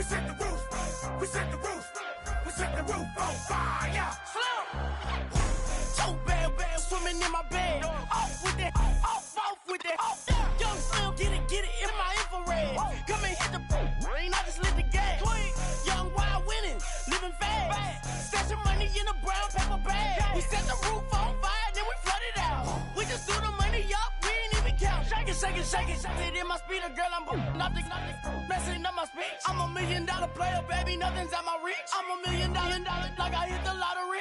We set the roof. We set the roof. We set the roof on fire. Slow. So bad, swimming in my bed. Off with that. Off with that. Young Slim, get it in my infrared. Come and hit the rain, I just lit the gas. Young wild winning, living fast. Stashing money in a brown paper bag. We set the roof on fire, then we flood it out. We just threw the money up, we ain't even count. Shake it, shake it, shake it. Shake it in my speeder, girl, I'm nothing, messing up my speech. I'm $1 million player, baby, nothing's at my reach. I'm $1 million, like I hit the lottery.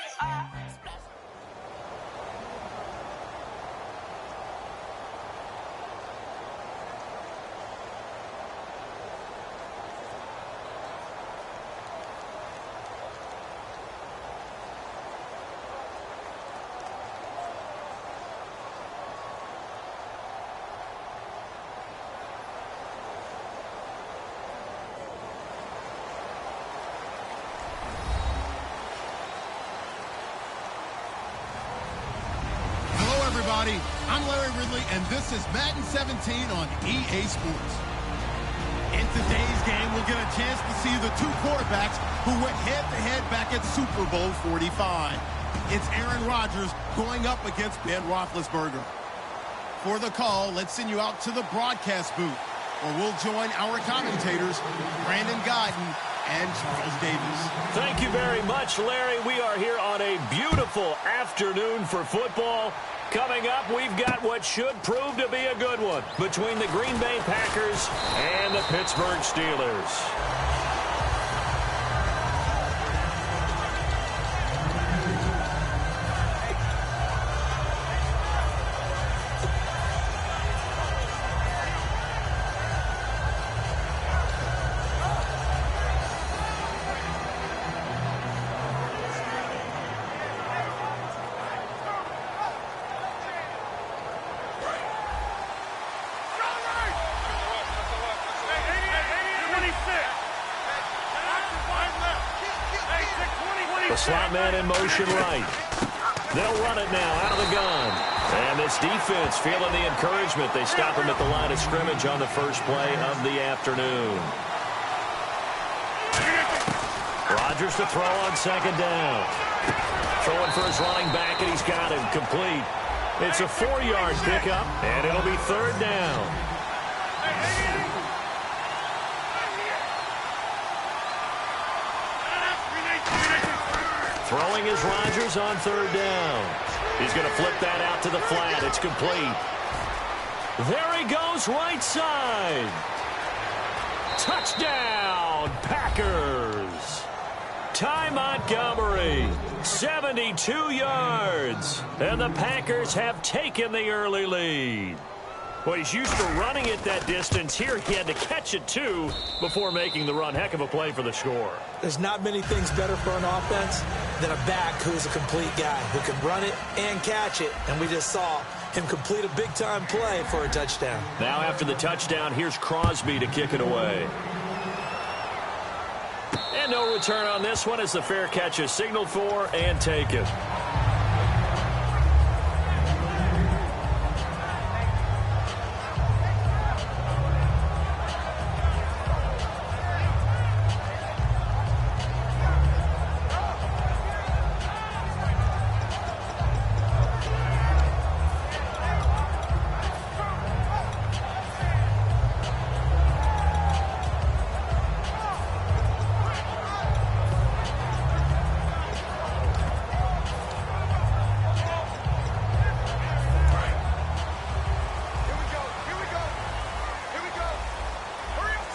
I'm Larry Ridley, and this is Madden 17 on EA Sports. In today's game, we'll get a chance to see the two quarterbacks who went head-to-head back at Super Bowl 45. It's Aaron Rodgers going up against Ben Roethlisberger. For the call, let's send you out to the broadcast booth, where we'll join our commentators, Brandon Guyton and Charles Davis. Thank you very much, Larry. We are here on a beautiful afternoon for football. Coming up, we've got what should prove to be a good one between the Green Bay Packers and the Pittsburgh Steelers. The slot man in motion right. They'll run it now out of the gun. And this defense feeling the encouragement. They stop him at the line of scrimmage on the first play of the afternoon. Rodgers to throw on second down. Throwing for his running back, and he's got him complete. It's a 4-yard pickup, and it'll be third down. Throwing is Rodgers on third down. He's going to flip that out to the flat. It's complete. There he goes, right side. Touchdown, Packers. Ty Montgomery, 72 yards. And the Packers have taken the early lead. Well, he's used to running it that distance. Here he had to catch it, too, before making the run. Heck of a play for the score. There's not many things better for an offense than a back who's a complete guy who can run it and catch it. And we just saw him complete a big-time play for a touchdown. Now after the touchdown, here's Crosby to kick it away. And no return on this one as the fair catch is signaled for and taken.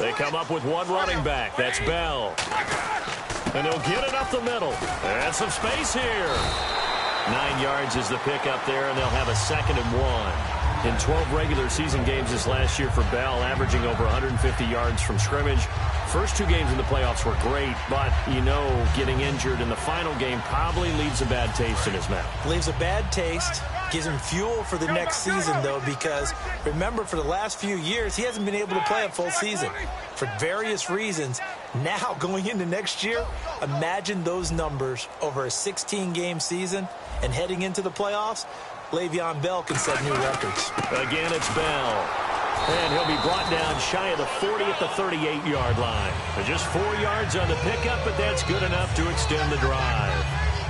They come up with one running back. That's Bell. And he'll get it up the middle. And some space here. 9 yards is the pickup there, and they'll have a 2nd and 1. In 12 regular season games this last year for Bell, averaging over 150 yards from scrimmage. First 2 games in the playoffs were great, but, you know, getting injured in the final game probably leaves a bad taste in his mouth. Leaves a bad taste. Gives him fuel for the next season, though, because remember, for the last few years, he hasn't been able to play a full season for various reasons. Now, going into next year, imagine those numbers over a 16-game season and heading into the playoffs. Le'Veon Bell can set new records. Again, it's Bell. And he'll be brought down shy of the 40 at the 38-yard line. Just 4 yards on the pickup, but that's good enough to extend the drive.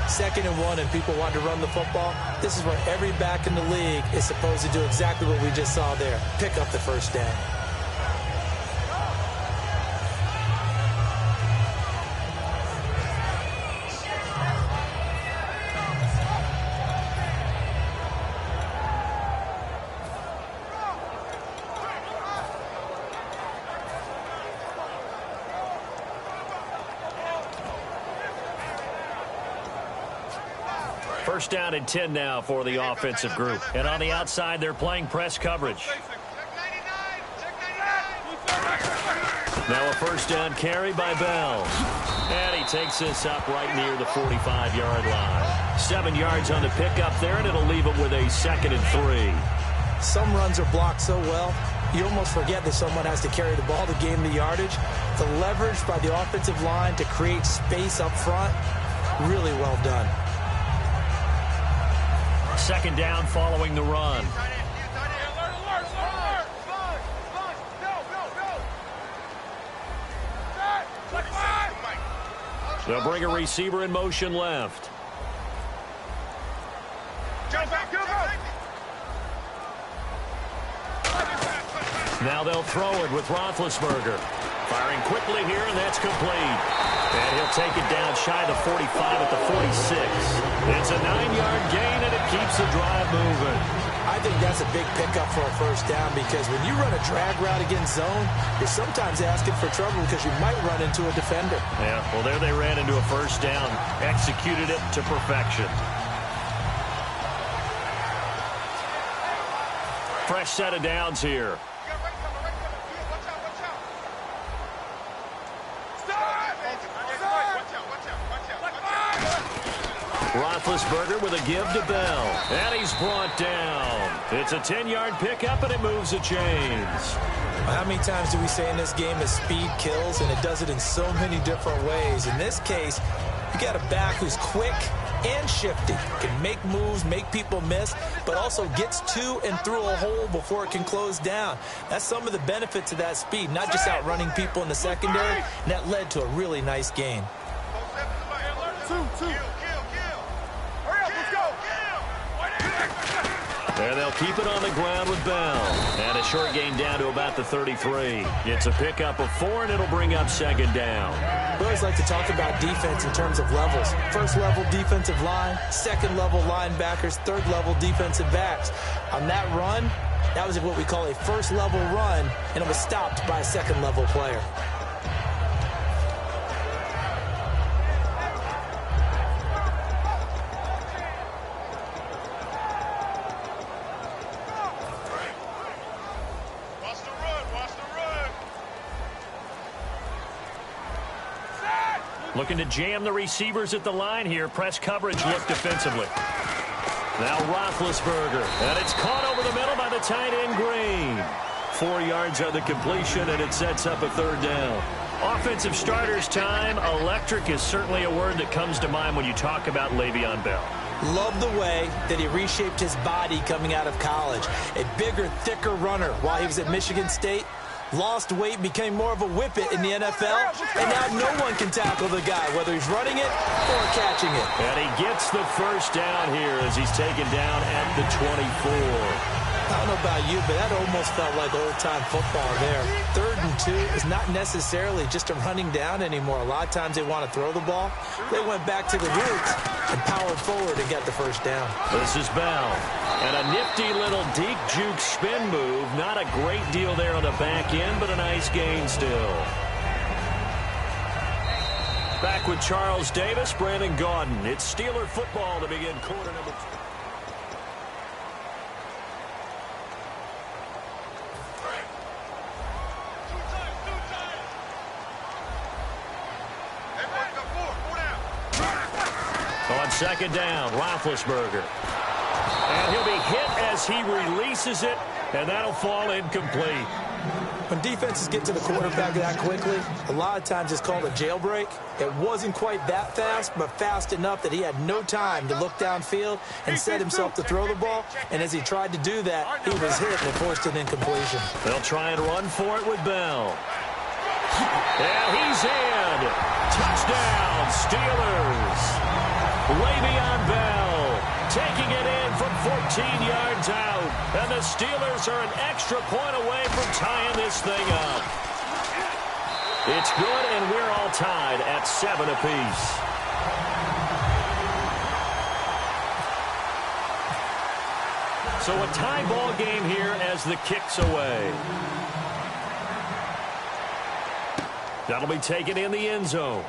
2nd and 1, and people want to run the football. This is where every back in the league is supposed to do exactly what we just saw there. Pick up the first down. First down and 10 now for the offensive group. And on the outside, they're playing press coverage. Now a first down carry by Bell. And he takes this up right near the 45-yard line. 7 yards on the pickup there, and it'll leave him with a 2nd and 3. Some runs are blocked so well, you almost forget that someone has to carry the ball to gain the yardage. The leverage by the offensive line to create space up front, really well done. 2nd down following the run. They'll bring a receiver in motion left. Now they'll throw it with Roethlisberger. Firing quickly here, and that's complete. And he'll take it down shy of the 45 at the 46. It's a 9-yard gain, and it keeps the drive moving. I think that's a big pickup for a first down because when you run a drag route against zone, you're sometimes asking for trouble because you might run into a defender. Yeah, well, there they ran into a first down. Executed it to perfection. Fresh set of downs here. Roethlisberger with a give to Bell. And he's brought down. It's a 10-yard pickup, and it moves the chains. How many times do we say in this game that speed kills, and it does it in so many different ways? In this case, you got a back who's quick and shifty, can make moves, make people miss, but also gets to and through a hole before it can close down. That's some of the benefits of that speed, not just outrunning people in the secondary, and that led to a really nice gain. And they'll keep it on the ground with Bell. And a short gain down to about the 33. It's a pickup of 4, and it'll bring up 2nd down. We always like to talk about defense in terms of levels. First level defensive line, second level linebackers, third level defensive backs. On that run, that was what we call a first level run, and it was stopped by a second level player. Looking to jam the receivers at the line here. Press coverage look defensively. Now Roethlisberger. And it's caught over the middle by the tight end Green. 4 yards on the completion, and it sets up a 3rd down. Offensive starters time. Electric is certainly a word that comes to mind when you talk about Le'Veon Bell. Love the way that he reshaped his body coming out of college. A bigger, thicker runner while he was at Michigan State. Lost weight, became more of a whippet in the NFL, and now no one can tackle the guy, whether he's running it or catching it. And he gets the first down here as he's taken down at the 24. I don't know about you, but that almost felt like old-time football there. 3rd and 2 is not necessarily just a running down anymore. A lot of times they want to throw the ball. They went back to the roots and powered forward and got the first down. This is Bell. And a nifty little deep juke spin move. Not a great deal there on the back end, but a nice gain still. Back with Charles Davis, Brandon Gaudin. It's Steeler football to begin quarter number 2. On 2nd down, Roethlisberger. And he'll be hit as he releases it, and that'll fall incomplete. When defenses get to the quarterback that quickly, a lot of times it's called a jailbreak. It wasn't quite that fast, but fast enough that he had no time to look downfield and set himself to throw the ball. And as he tried to do that, he was hit and forced an incompletion. They'll try and run for it with Bell. And he's in. Touchdown, Steelers. Way beyond Bell. Taking it in from 14 yards out. And the Steelers are an extra point away from tying this thing up. It's good, and we're all tied at 7 apiece. So a tie ball game here as the kick's away. That'll be taken in the end zone.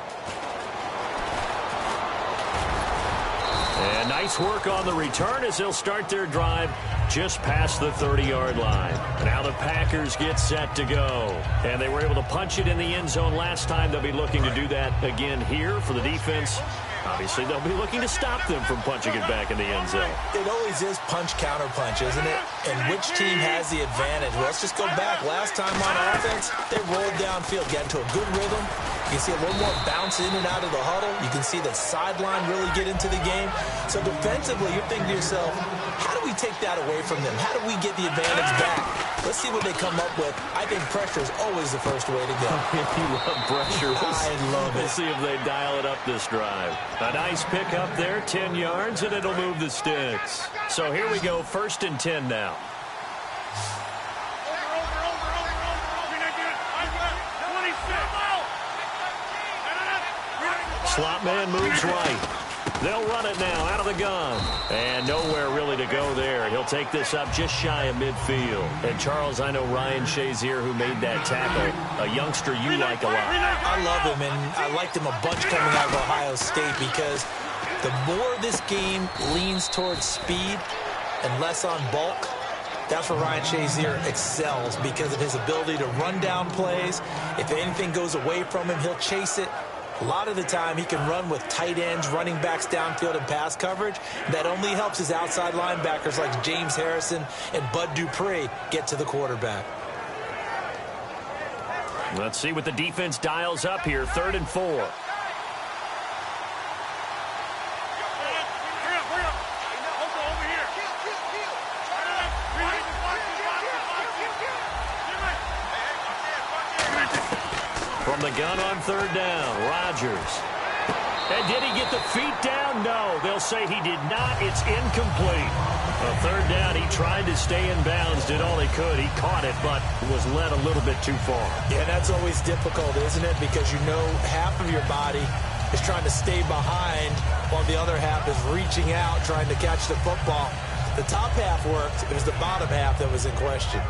And nice work on the return as they'll start their drive just past the 30-yard line. Now the Packers get set to go. And they were able to punch it in the end zone last time. They'll be looking to do that again here for the defense. Obviously, they'll be looking to stop them from punching it back in the end zone. It always is punch-counter-punch, isn't it? And which team has the advantage? Well, let's just go back. Last time on offense, they rolled downfield, got into a good rhythm. You can see a little more bounce in and out of the huddle. You can see the sideline really get into the game. So defensively, you're thinking to yourself, how do we take that away from them? How do we get the advantage back? Let's see what they come up with. I think pressure is always the first way to go. You love pressure. I love it. We'll see if they dial it up this drive. A nice pick up there, 10 yards, and it'll move the sticks. So here we go, 1st and 10 now. Slot man moves right. They'll run it now out of the gun. And nowhere really to go there. He'll take this up just shy of midfield. And, Charles, I know Ryan Shazier, who made that tackle, a youngster you like a lot. I love him, and I liked him a bunch coming out of Ohio State because the more this game leans towards speed and less on bulk, that's where Ryan Shazier excels because of his ability to run down plays. If anything goes away from him, he'll chase it. A lot of the time, he can run with tight ends, running backs downfield and pass coverage. That only helps his outside linebackers like James Harrison and Bud Dupree get to the quarterback. Let's see what the defense dials up here. 3rd and 4. From the gun on 3rd down, Rodgers. And did he get the feet down? No, they'll say he did not. It's incomplete. On 3rd down, he tried to stay in bounds, did all he could. He caught it, but was led a little bit too far. Yeah, that's always difficult, isn't it? Because you know half of your body is trying to stay behind while the other half is reaching out, trying to catch the football. The top half worked. It was the bottom half that was in question.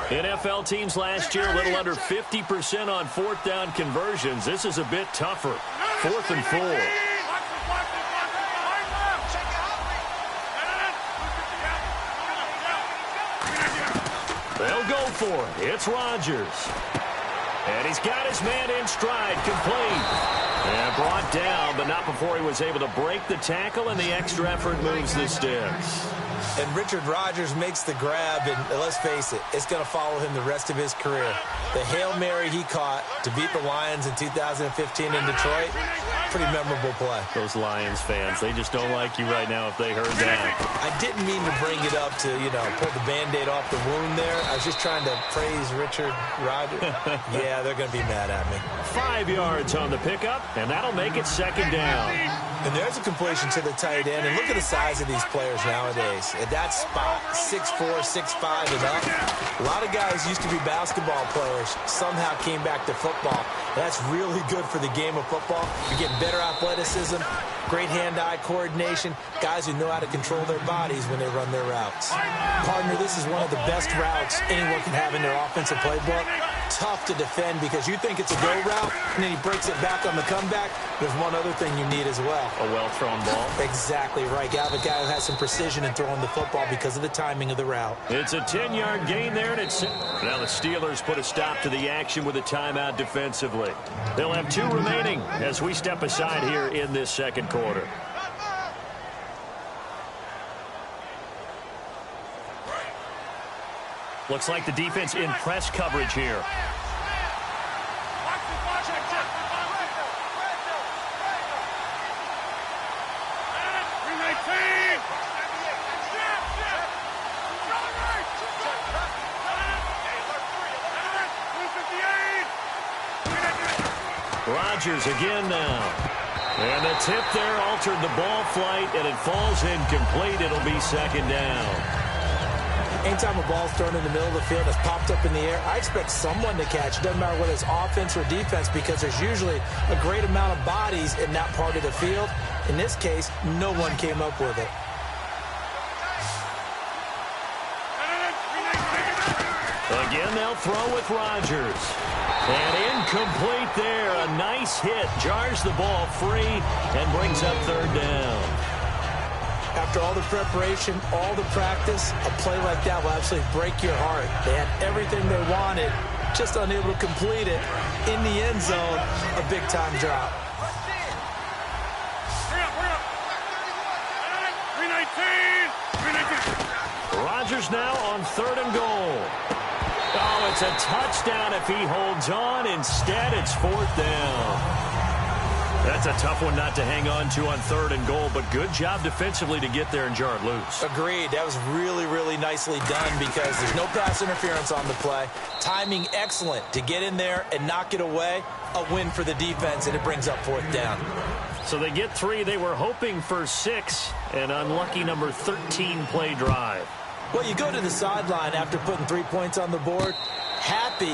NFL teams last year a little under 50% on 4th down conversions. This is a bit tougher. 4th and 4. They'll go for it. It's Rodgers. And he's got his man in stride, complete. And brought down, but not before he was able to break the tackle, and the extra effort moves the sticks. And Richard Rodgers makes the grab, and let's face it, it's going to follow him the rest of his career. The Hail Mary he caught to beat the Lions in 2015 in Detroit, pretty memorable play. Those Lions fans, they just don't like you right now if they heard that. I didn't mean to bring it up to, pull the Band-Aid off the wound there. I was just trying to praise Richard Rodgers. Yeah, they're going to be mad at me. 5 yards on the pickup, and that'll make it 2nd down. And there's a completion to the tight end. And look at the size of these players nowadays. At that spot, 6'4", 6'5", and up. A lot of guys used to be basketball players. Somehow came back to football. That's really good for the game of football. You're getting better athleticism, great hand-eye coordination, guys who know how to control their bodies when they run their routes. Partner, this is one of the best routes anyone can have in their offensive playbook. Tough to defend because you think it's a go route, and then he breaks it back on the comeback. There's one other thing you need as well. A well-thrown ball. Exactly right. You have a guy who has some precision in throwing the football because of the timing of the route. It's a 10-yard gain there, and it's... Now the Steelers put a stop to the action with a timeout defensively. They'll have 2 remaining as we step aside here in this 2nd quarter. Looks like the defense in press coverage here. Rodgers again now. And the tip there altered the ball flight, and it falls incomplete. It'll be second down. Anytime a ball's thrown in the middle of the field that's popped up in the air, I expect someone to catch. It doesn't matter whether it's offense or defense, because there's usually a great amount of bodies in that part of the field. In this case, no one came up with it. Again, they'll throw with Rodgers. And incomplete there. A nice hit. Jars the ball free and brings up third down. After all the preparation, all the practice, a play like that will absolutely break your heart. They had everything they wanted, just unable to complete it. In the end zone, a big-time drop. Rodgers now on third and goal. Oh, it's a touchdown if he holds on. Instead, it's fourth down. That's a tough one not to hang on to on third and goal, but good job defensively to get there and jar it loose. Agreed. That was really, really nicely done because there's no pass interference on the play. Timing excellent to get in there and knock it away. A win for the defense, and it brings up fourth down. So they get 3. They were hoping for 6. An unlucky number 13 play drive. Well, you go to the sideline after putting 3 points on the board, happy,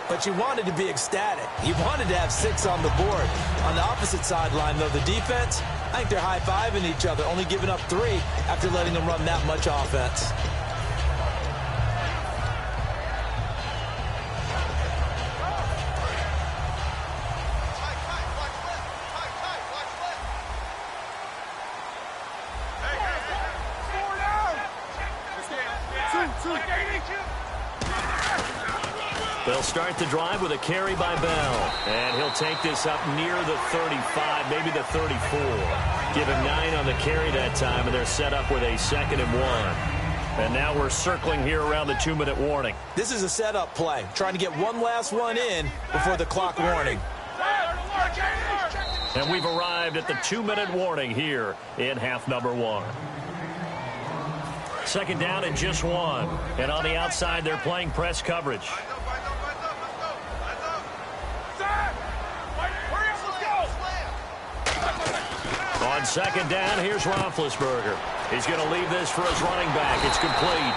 but you wanted to be ecstatic. You wanted to have 6 on the board. On the opposite sideline, though, the defense, I think they're high-fiving each other, only giving up 3 after letting them run that much offense. They'll start the drive with a carry by Bell. And he'll take this up near the 35, maybe the 34. Give him 9 on the carry that time, and they're set up with a 2nd and 1. And now we're circling here around the 2-minute warning. This is a setup play, trying to get one last one in before the clock warning. And we've arrived at the 2-minute warning here in half number 1. Second down and just 1. And on the outside, they're playing press coverage. On second down, here's Roethlisberger. He's going to leave this for his running back. It's complete.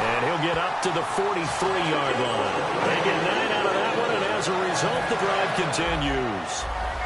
And he'll get up to the 43-yard line. They get 9 out of that one, and as a result, the drive continues.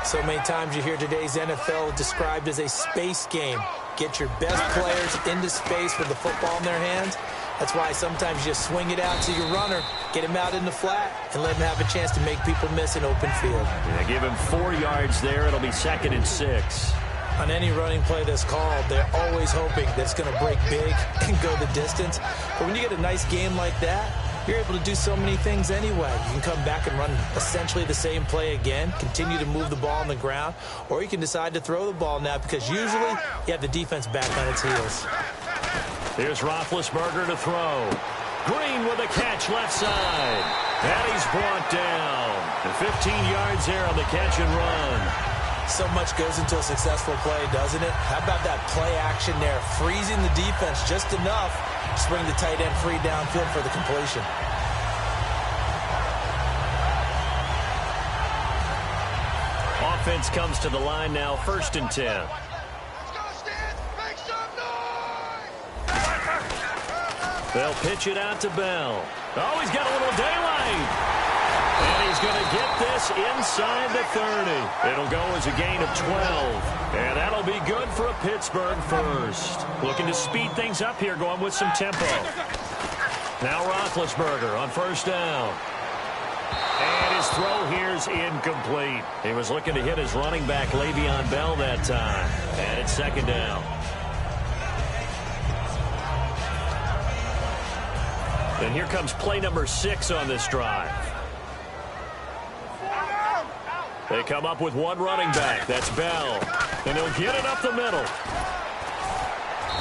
So many times you hear today's NFL described as a space game. Get your best players into space with the football in their hands. That's why sometimes you just swing it out to your runner, get him out in the flat, and let him have a chance to make people miss an open field. Yeah, give him 4 yards there. It'll be 2nd and 6. On any running play that's called, they're always hoping that it's going to break big and go the distance. But when you get a nice game like that, you're able to do so many things anyway. You can come back and run essentially the same play again, continue to move the ball on the ground, or you can decide to throw the ball now because usually you have the defense back on its heels. Here's Roethlisberger to throw. Green with a catch left side. And he's brought down. And 15 yards there on the catch and run. So much goes into a successful play, doesn't it? How about that play action there? Freezing the defense just enough to bring the tight end free downfield for the completion. Offense comes to the line now, 1st and 10. They'll pitch it out to Bell. Oh, he's got a little daylight. And he's going to get this inside the 30. It'll go as a gain of 12. And that'll be good for a Pittsburgh first. Looking to speed things up here, going with some tempo. Now Roethlisberger on 1st down. And his throw here's incomplete. He was looking to hit his running back, Le'Veon Bell, that time. And it's 2nd down. And here comes play number 6 on this drive. They come up with one running back. That's Bell. And he'll get it up the middle.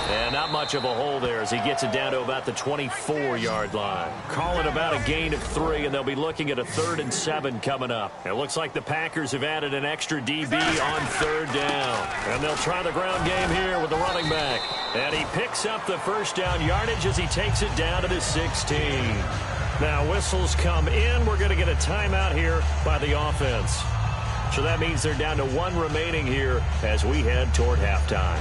And not much of a hole there as he gets it down to about the 24-yard line. Call it about a gain of 3, and they'll be looking at a 3rd and 7 coming up. It looks like the Packers have added an extra DB on 3rd down. And they'll try the ground game here with the running back. And he picks up the first down yardage as he takes it down to the 16. Now whistles come in. We're going to get a timeout here by the offense. So that means they're down to 1 remaining here as we head toward halftime.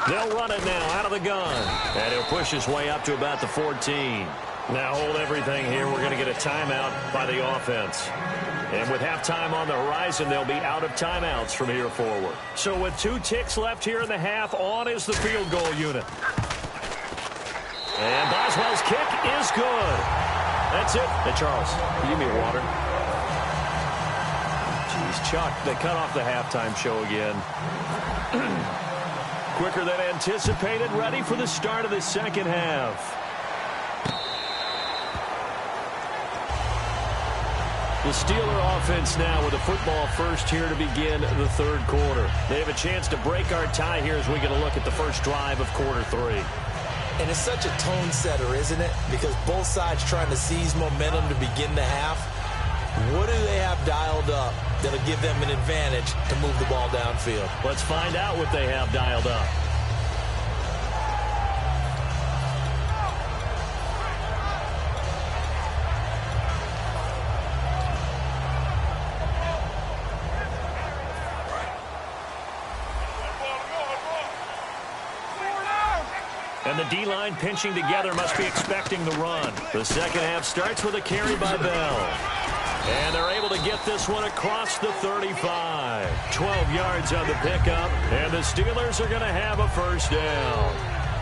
They'll run it now out of the gun. And he'll push his way up to about the 14. Now hold everything here. We're going to get a timeout by the offense. And with halftime on the horizon, they'll be out of timeouts from here forward. So with 2 ticks left here in the half, on is the field goal unit. And Boswell's kick is good. That's it. Hey, Charles, give me a water. Jeez, Chuck, they cut off the halftime show again. Quicker than anticipated, ready for the start of the second half. The Steeler offense now with a football first here to begin the 3rd quarter. They have a chance to break our tie here as we get a look at the first drive of quarter 3. And it's such a tone setter, isn't it? Because both sides trying to seize momentum to begin the half. What do they have dialed up that'll give them an advantage to move the ball downfield? Let's find out what they have dialed up. And the D-line pinching together must be expecting the run. The second half starts with a carry by Bell. And they're able to get this one across the 35. 12 yards on the pickup. And the Steelers are going to have a first down.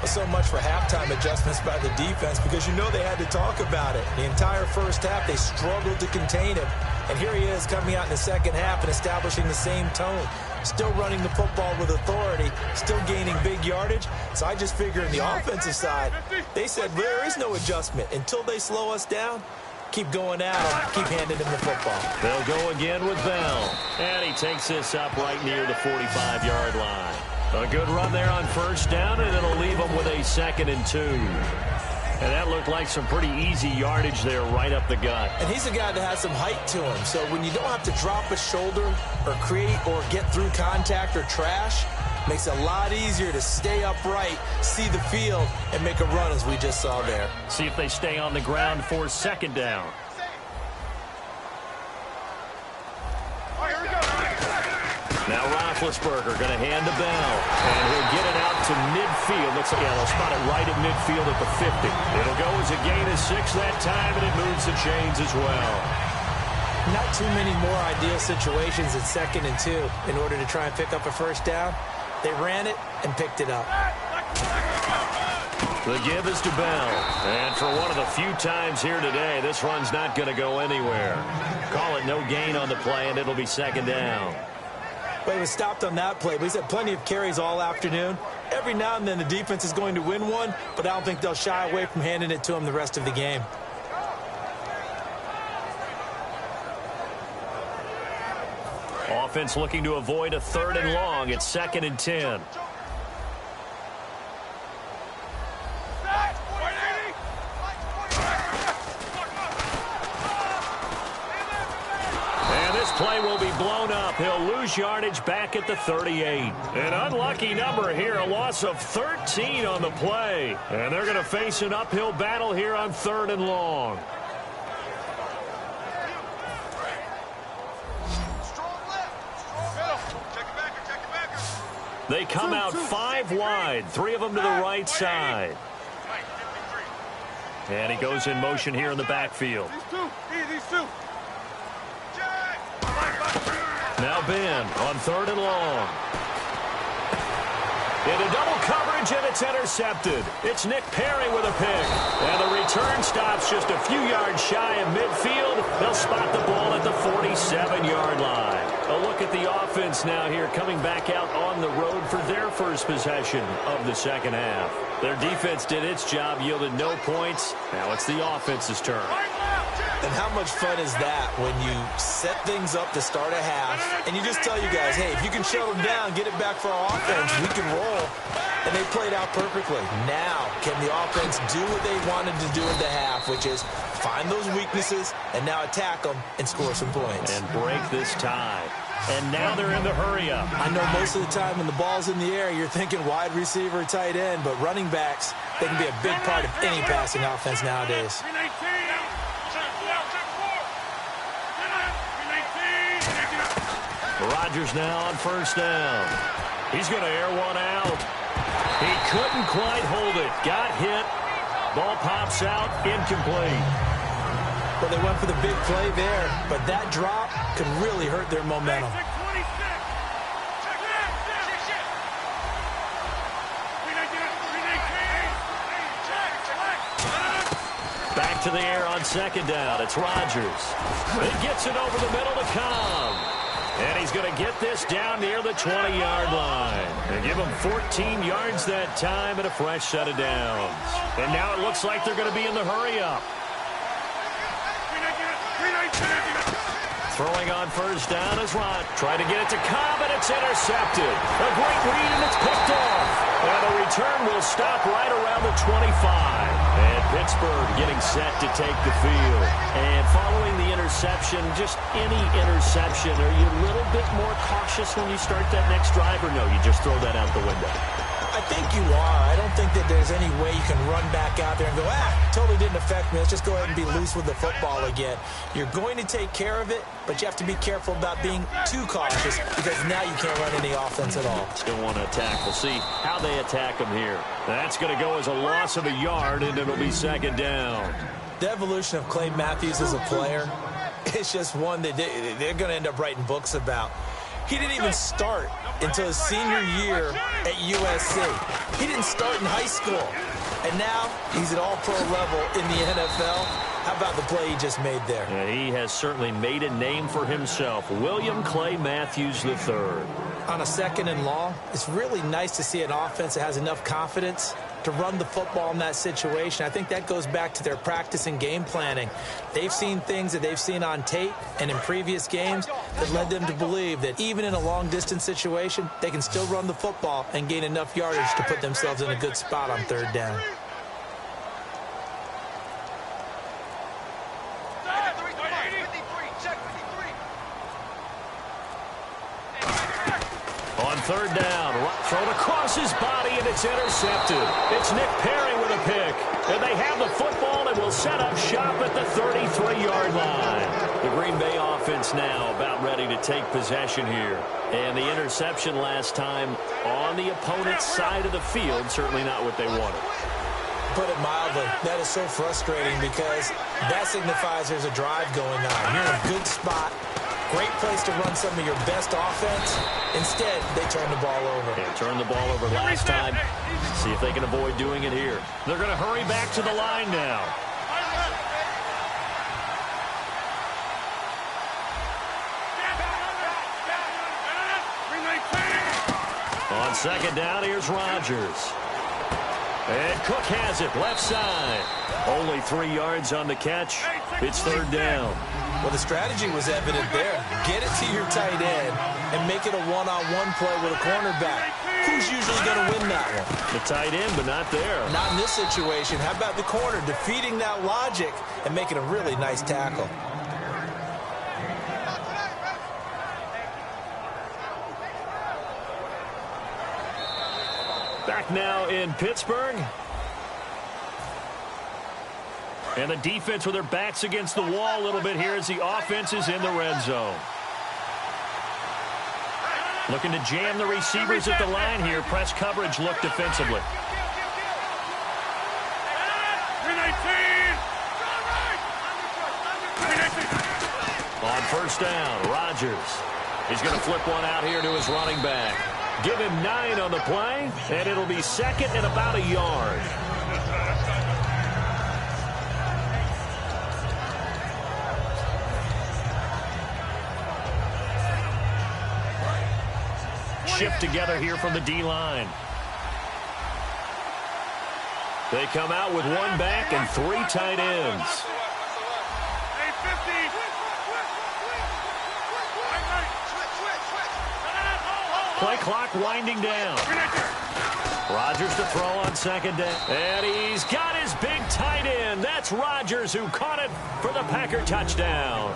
So much for halftime adjustments by the defense because you know they had to talk about it. The entire first half, they struggled to contain him. And here he is coming out in the second half and establishing the same tone. Still running the football with authority, still gaining big yardage. So I just figure on the offensive side, they said there is no adjustment. Until they slow us down, keep going at them, keep handing them the football. They'll go again with Bell. And he takes this up right near the 45-yard line. A good run there on first down, and it'll leave them with a 2nd and 2. And that looked like some pretty easy yardage there right up the gut. And he's a guy that has some height to him. So when you don't have to drop a shoulder or create or get through contact or trash, makes it a lot easier to stay upright, see the field, and make a run as we just saw there. See if they stay on the ground for 2nd down. Now Roethlisberger going to hand to Bell. And he'll get it out to midfield. Looks like, yeah, they'll spot it right at midfield at the 50. It'll go as a gain of 6 that time, and it moves the chains as well. Not too many more ideal situations at 2nd and 2 in order to try and pick up a first down. They ran it and picked it up. The give is to Bell. And for one of the few times here today, this run's not going to go anywhere. Call it no gain on the play, and it'll be 2nd down. But he was stopped on that play. But he's had plenty of carries all afternoon. Every now and then the defense is going to win one, but I don't think they'll shy away from handing it to him the rest of the game. Offense looking to avoid a 3rd and long. It's 2nd and 10. Play will be blown up. He'll lose yardage back at the 38. An unlucky number here, a loss of 13 on the play. And they're going to face an uphill battle here on 3rd and long. They come out 5 wide, 3 of them to the right side. And he goes in motion here in the backfield. These two. Now Ben on 3rd and long. Into double coverage, and it's intercepted. It's Nick Perry with a pick. And the return stops just a few yards shy of midfield. They'll spot the ball at the 47-yard line. A look at the offense now here, coming back out on the road for their first possession of the second half. Their defense did its job, yielded no points. Now it's the offense's turn. And how much fun is that when you set things up to start a half, and you just tell you guys, hey, if you can shut them down, get it back for our offense, we can roll. And they played out perfectly. Now, can the offense do what they wanted to do in the half, which is find those weaknesses and now attack them and score some points. And break this tie. And now they're in the hurry-up. I know most of the time when the ball's in the air, you're thinking wide receiver, tight end, but running backs, they can be a big part of any passing offense nowadays. Rodgers now on first down. He's going to air one out. He couldn't quite hold it. Got hit. Ball pops out. Incomplete. Well, they went for the big play there, but that drop could really hurt their momentum. Back to the air on second down. It's Rodgers. He gets it over the middle to Cobb. And he's going to get this down near the 20-yard line. They give him 14 yards that time and a fresh set of downs. And now it looks like they're going to be in the hurry-up. Throwing on first down is Rod. Trying to get it to Cobb, and it's intercepted. A great read, and it's picked off. And the return will stop right around the 25. And Pittsburgh getting set to take the field. And following the interception, just any interception, are you a little bit more cautious when you start that next drive, or no, you just throw that out the window? I think you are. I don't think that there's any way you can run back out there and go, totally didn't affect me. Let's just go ahead and be loose with the football again. You're going to take care of it, but you have to be careful about being too cautious because now you can't run any offense at all. Still want to attack. We'll see how they attack him here. That's going to go as a loss of a yard, and it'll be second down. The evolution of Clay Matthews as a player, it's just one that they're going to end up writing books about. He didn't even start until his senior year at USC. He didn't start in high school. And now he's at all-pro level in the NFL. How about the play he just made there? Yeah, he has certainly made a name for himself. William Clay Matthews III. On a second and long, it's really nice to see an offense that has enough confidence to run the football in that situation. I think that goes back to their practice and game planning. They've seen things that they've seen on tape and in previous games that led them to believe that even in a long-distance situation, they can still run the football and gain enough yardage to put themselves in a good spot on third down. On third down, thrown across his body, and it's intercepted. It's Nick Perry with a pick. And they have the football and will set up shop at the 33-yard line. The Green Bay offense now about ready to take possession here. And the interception last time on the opponent's side of the field, certainly not what they wanted. Put it mildly, that is so frustrating because that signifies there's a drive going on. You're in a good spot. Great place to run some of your best offense. Instead, they turn the ball over. They turned the ball over last time. See if they can avoid doing it here. They're going to hurry back to the line now. On second down, here's Rodgers. And Cook has it, left side. Only 3 yards on the catch. It's third down. Well, the strategy was evident there. Get it to your tight end and make it a one-on-one play with a cornerback. Who's usually going to win that one? The tight end, but not there. Not in this situation. How about the corner defeating that logic and making a really nice tackle? Back now in Pittsburgh. And the defense with their backs against the wall a little bit here as the offense is in the red zone. Looking to jam the receivers at the line here. Press coverage look defensively. On first down, Rodgers. He's going to flip one out here to his running back. Give him 9 on the play, and it'll be second and about a yard. shift together here from the D-line. They come out with one back and 3 tight ends. Play clock winding down. Rodgers to throw on second down. And he's got his big tight end. That's Rodgers who caught it for the Packer touchdown.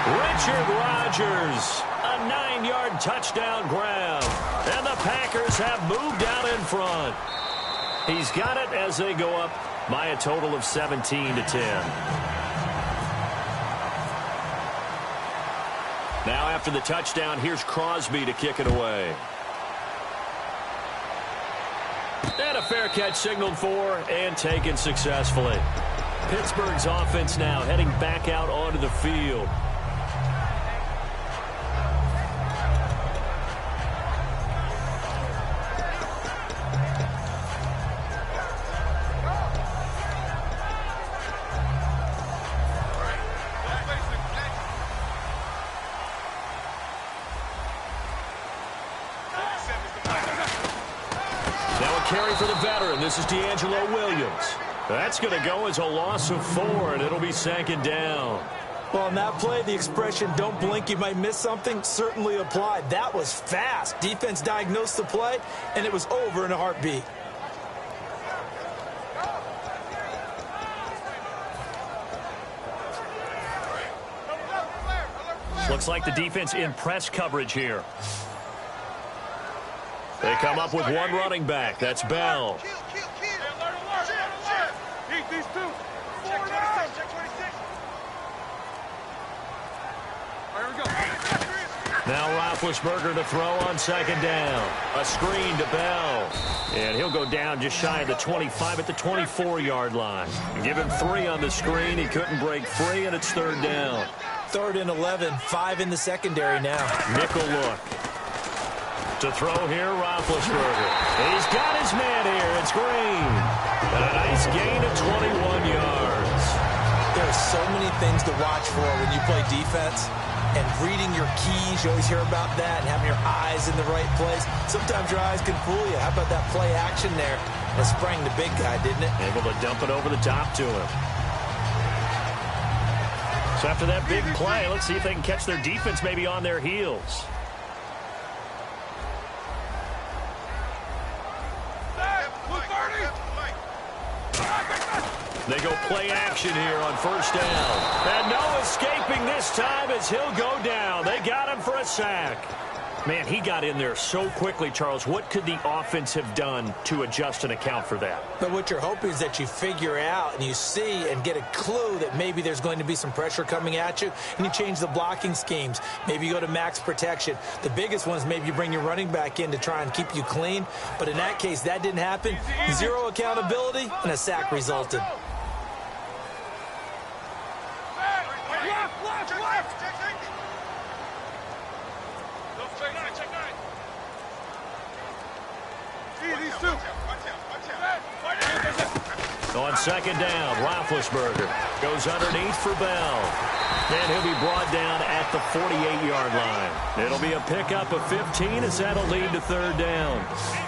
Richard Rodgers, a 9-yard touchdown grab. And the Packers have moved out in front. He's got it as they go up by a total of 17-10. Now after the touchdown, here's Crosby to kick it away. And a fair catch signaled for and taken successfully. Pittsburgh's offense now heading back out onto the field. Carry for the veteran. This is D'Angelo Williams. That's going to go as a loss of 4, and it'll be second down. Well, on that play, the expression, don't blink, you might miss something, certainly applied. That was fast. Defense diagnosed the play, and it was over in a heartbeat. Looks like the defense in press coverage here. They come up with one running back. That's Bell. Now Roethlisberger to throw on second down. A screen to Bell. And he'll go down just shy of the 25 at the 24-yard line. Give him 3 on the screen. He couldn't break free, and it's third down. 3rd and 11, 5 in the secondary now. Nickel look. To throw here, Roethlisberger. He's got his man here. It's Green. And a nice gain of 21 yards. There are so many things to watch for when you play defense. And reading your keys, you always hear about that, and having your eyes in the right place. Sometimes your eyes can fool you. How about that play action there? That sprang the big guy, didn't it? Able to dump it over the top to him. So after that big play, let's see if they can catch their defense maybe on their heels. They go play action here on first down. And no escaping this time as he'll go down. They got him for a sack. Man, he got in there so quickly, Charles. What could the offense have done to adjust and account for that? But what you're hoping is that you figure out and you see and get a clue that maybe there's going to be some pressure coming at you, and you change the blocking schemes. Maybe you go to max protection. The biggest one is maybe you bring your running back in to try and keep you clean. But in that case, that didn't happen. 0 accountability, and a sack resulted. On second down, Roethlisberger goes underneath for Bell. And he'll be brought down at the 48-yard line. It'll be a pickup of 15 as that'll lead to third down.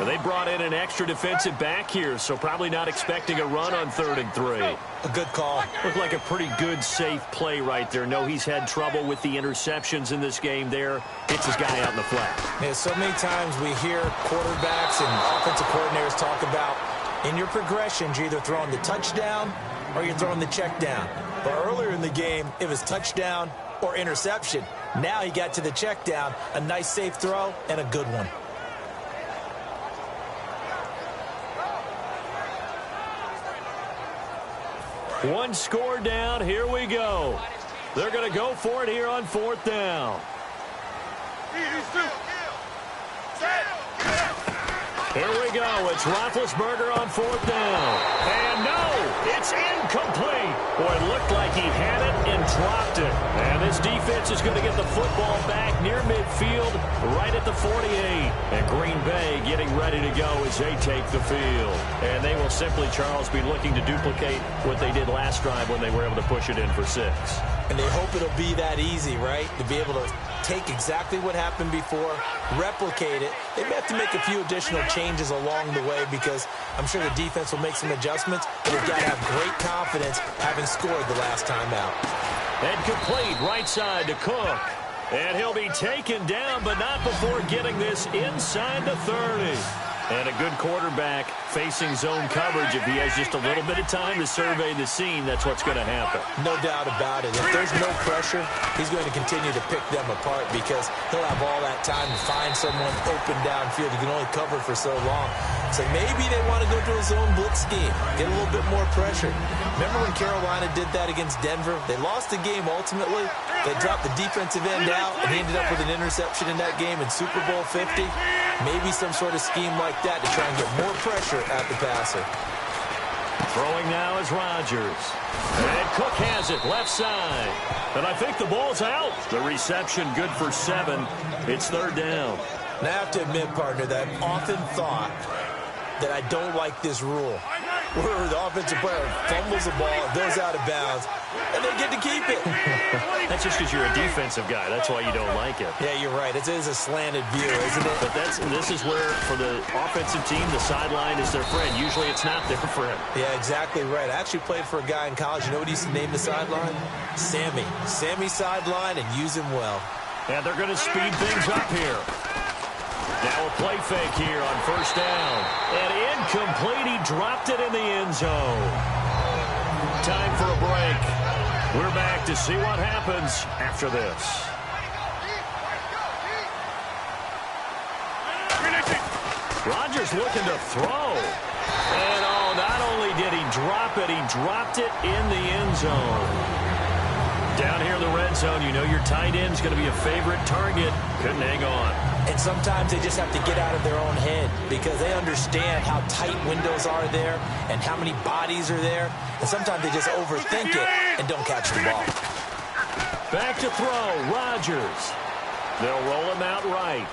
They brought in an extra defensive back here, so probably not expecting a run on 3rd and 3. A good call. Looked like a pretty good, safe play right there. No, he's had trouble with the interceptions in this game there. Hits his guy out in the flat. Yeah, so many times we hear quarterbacks and offensive coordinators talk about in your progressions, you're either throwing the touchdown or you're throwing the check down. But earlier in the game, it was touchdown or interception. Now he got to the check down, a nice safe throw, and a good one. One score down. Here we go. They're going to go for it here on 4th down. Here we go. It's Roethlisberger on 4th down. And no, it's incomplete. Boy, it looked like he had it and dropped it. And this defense is going to get the football back near midfield, right at the 48. And Green Bay getting ready to go as they take the field. And they will simply, Charles, be looking to duplicate what they did last drive when they were able to push it in for 6. And they hope it'll be that easy, right? To be able to take exactly what happened before, replicate it. They may have to make a few additional changes along the way because I'm sure the defense will make some adjustments, but they've got to have great confidence having scored the last time out. And complete right side to Cook. And he'll be taken down, but not before getting this inside the 30. And a good quarterback facing zone coverage. If he has just a little bit of time to survey the scene, that's what's going to happen. No doubt about it. If there's no pressure, he's going to continue to pick them apart because he'll have all that time to find someone open downfield. He can only cover for so long. So maybe they want to go to a zone blitz scheme, get a little bit more pressure. Remember when Carolina did that against Denver? They lost the game ultimately. They dropped the defensive end out, and he ended up with an interception in that game in Super Bowl 50. Maybe some sort of scheme like that to try and get more pressure at the passer. Throwing now is Rodgers. And Cook has it left side. And I think the ball's out. The reception good for 7. It's 3rd down. Now, I have to admit, partner, that I've often thought that I don't like this rule, where the offensive player fumbles the ball, it goes out of bounds, and they get to keep it. That's just because you're a defensive guy. That's why you don't like it. Yeah, you're right. It is a slanted view, isn't it? But this is where, for the offensive team, the sideline is their friend. Usually it's not their friend. Yeah, exactly right. I actually played for a guy in college. You know what he used to name the sideline? Sammy. Sammy sideline, and use him well. And they're going to speed things up here. Now a play fake here on 1st down. And incomplete. He dropped it in the end zone. Time for a break. We're back to see what happens after this. Rodgers looking to throw. And, oh, not only did he drop it, he dropped it in the end zone. Down here in the red zone, you know your tight end's going to be a favorite target. Couldn't hang on. And sometimes they just have to get out of their own head because they understand how tight windows are there and how many bodies are there. And sometimes they just overthink it and don't catch the ball. Back to throw, Rodgers. They'll roll him out right.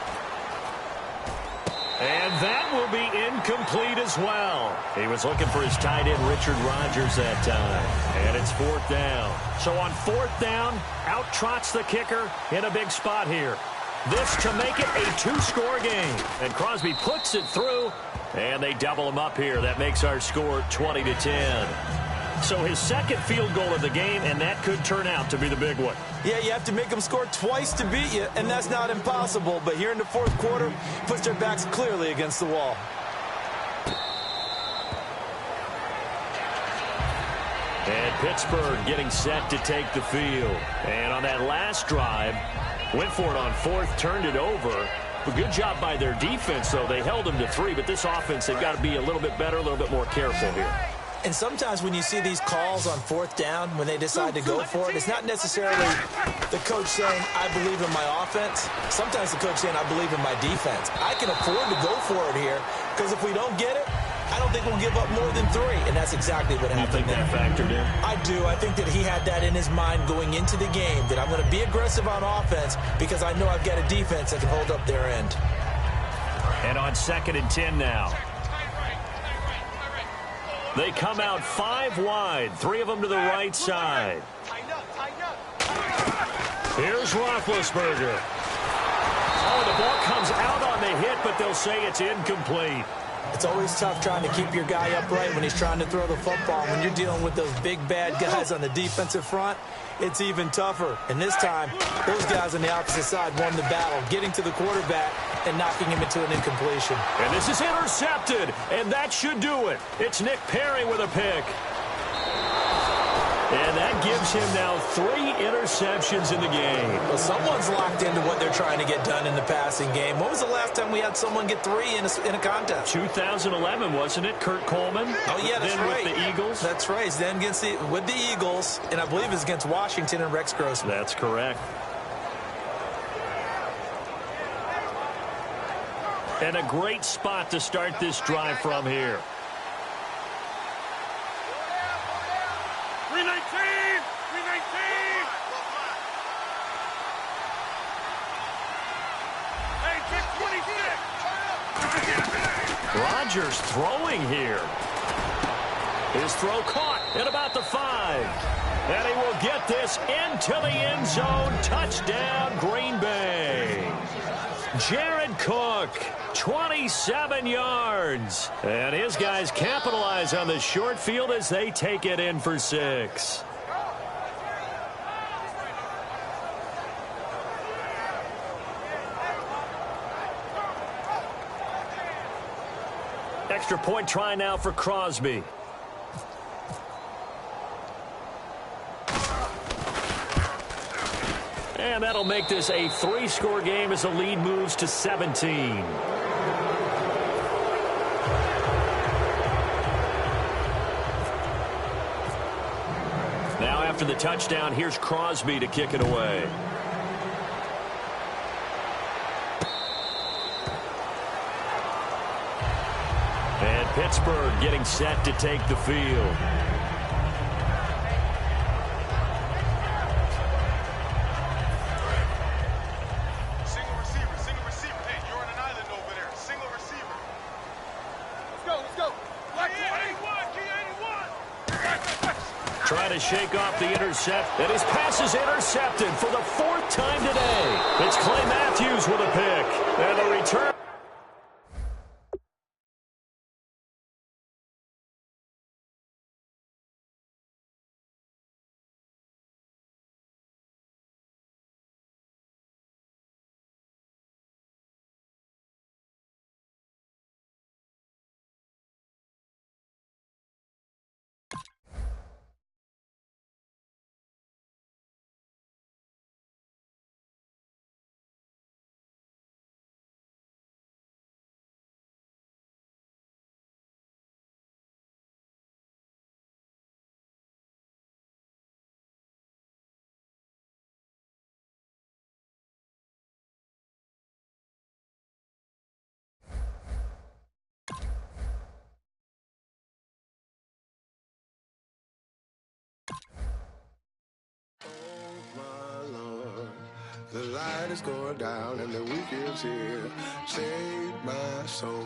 And that will be incomplete as well. He was looking for his tight end, Richard Rodgers, that time. And it's 4th down. So on 4th down, out trots the kicker in a big spot here. This to make it a 2-score game. And Crosby puts it through, and they double him up here. That makes our score 20-10. So his 2nd field goal of the game, and that could turn out to be the big one. Yeah, you have to make them score twice to beat you, and that's not impossible. But here in the 4th quarter, puts their backs clearly against the wall. And Pittsburgh getting set to take the field. And on that last drive, went for it on 4th, turned it over. A good job by their defense, though. They held them to 3, but this offense, they've got to be a little bit better, a little bit more careful here. And sometimes when you see these calls on 4th down, when they decide to go for it, it's not necessarily the coach saying, I believe in my offense. Sometimes the coach saying, I believe in my defense. I can afford to go for it here because if we don't get it, I don't think we'll give up more than 3. And that's exactly what happened. You think that factored in? I do. I think that he had that in his mind going into the game, that I'm going to be aggressive on offense because I know I've got a defense that can hold up their end. And on 2nd and 10 now. They come out 5 wide, 3 of them to the right side. Here's Roethlisberger. Oh, the ball comes out on the hit, but they'll say it's incomplete. It's always tough trying to keep your guy upright when he's trying to throw the football. When you're dealing with those big, bad guys on the defensive front, it's even tougher. And this time, those guys on the opposite side won the battle, getting to the quarterback and knocking him into an incompletion. And this is intercepted, and that should do it. It's Nick Perry with a pick. And that gives him now 3 interceptions in the game. Well, someone's locked into what they're trying to get done in the passing game. When was the last time we had someone get 3 in a contest? 2011, wasn't it? Kurt Coleman. Oh, yeah, that's then right. With the Eagles. That's right. He's then with the Eagles, and I believe it's against Washington and Rex Grossman. That's correct. And a great spot to start this drive from here. 319! Hey, 626! Rodgers throwing here. His throw caught at about the 5. And he will get this into the end zone. Touchdown, Green Bay. Jared Cook, 27 yards. And his guys capitalize on the short field as they take it in for 6. Extra point try now for Crosby. And that'll make this a 3-score game as the lead moves to 17. Now after the touchdown, here's Crosby to kick it away. And Pittsburgh getting set to take the field. Single receiver. Hey, you're on an island over there. Single receiver. Let's go. Key 81. Trying to shake off the intercept. And his pass is intercepted for the 4th time today. It's Clay Matthews with a pick. And the return. The light is going down and the weekend's here. Save my soul.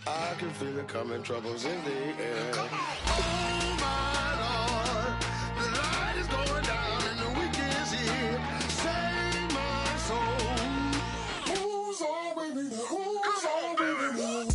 I can feel it coming, troubles in the air. Oh my Lord, the light is going down and the weekend's here. Save my soul. Who's on with me? Who's on with me?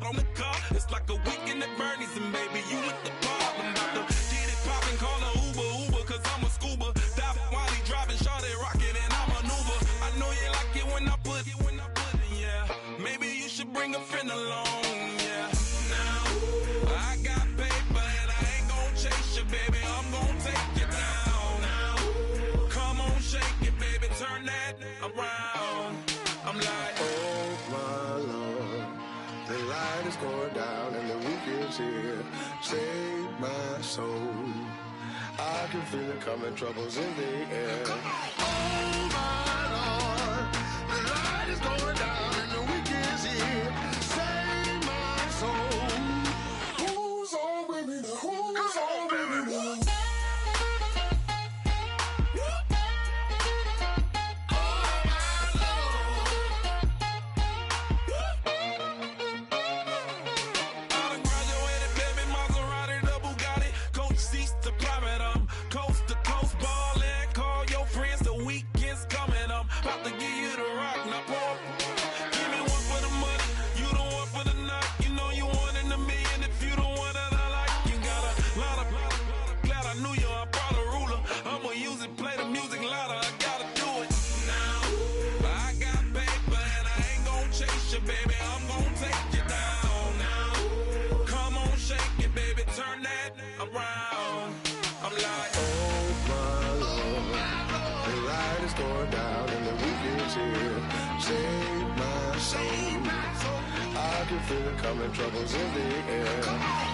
On the car, it's like a weekend at Bernie's, and baby, you with the pop. I'm about to get it poppin', call a Uber, cause I'm a scuba. Dive while he driving, shot it, rocket, and I maneuver. I know you like it when I put it, yeah. Maybe you should bring a friend along, yeah. Now, I got paper, and I ain't gon' chase you, baby, I'm gon' take you down. Now, come on, shake it, baby, turn that around. I'm like, oh my Lord. The light is going down and the weekend's here. Save my soul. I can feel it coming, troubles in the air. Oh my Lord, the light is going down and the weekend's here. Save my soul. Who's on with me? Who's on with me? Save my soul. I can feel it coming, troubles in the air.